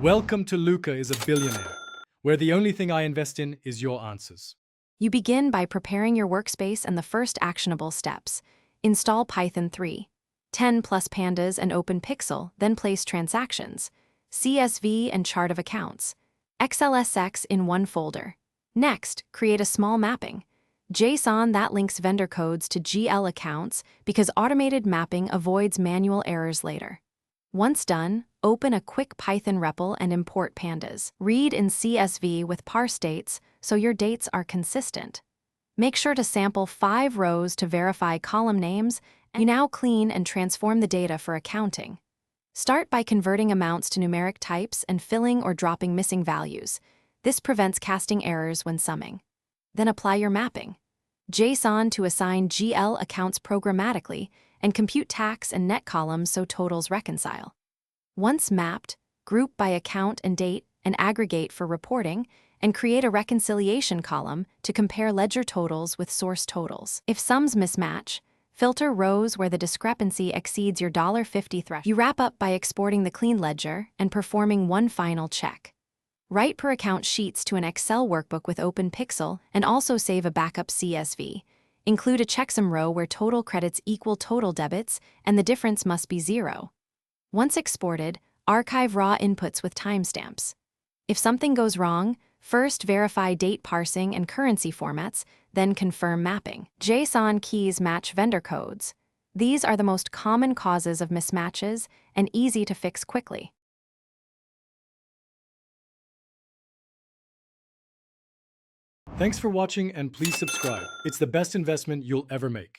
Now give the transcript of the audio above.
Welcome to Luca is a Billionaire, where the only thing I invest in is your answers. You begin by preparing your workspace and the first actionable steps. Install Python 3, 10 plus pandas and open Pixel, then place transactions, CSV and chart of accounts, XLSX in one folder. Next, create a small mapping, JSON that links vendor codes to GL accounts because automated mapping avoids manual errors later. Once done, open a quick Python REPL and import pandas. Read in CSV with parse dates so your dates are consistent. Make sure to sample 5 rows to verify column names, and you now clean and transform the data for accounting. Start by converting amounts to numeric types and filling or dropping missing values. This prevents casting errors when summing. Then apply your mapping. JSON to assign GL accounts programmatically and compute tax and net columns so totals reconcile. Once mapped, group by account and date and aggregate for reporting, and create a reconciliation column to compare ledger totals with source totals. If sums mismatch, filter rows where the discrepancy exceeds your $50 threshold. You wrap up by exporting the clean ledger and performing one final check. Write per account sheets to an Excel workbook with open Pixel and also save a backup CSV. Include a checksum row where total credits equal total debits and the difference must be 0. Once exported, archive raw inputs with timestamps. If something goes wrong, first verify date parsing and currency formats, then confirm mapping. JSON keys match vendor codes. These are the most common causes of mismatches and easy to fix quickly. Thanks for watching and please subscribe. It's the best investment you'll ever make.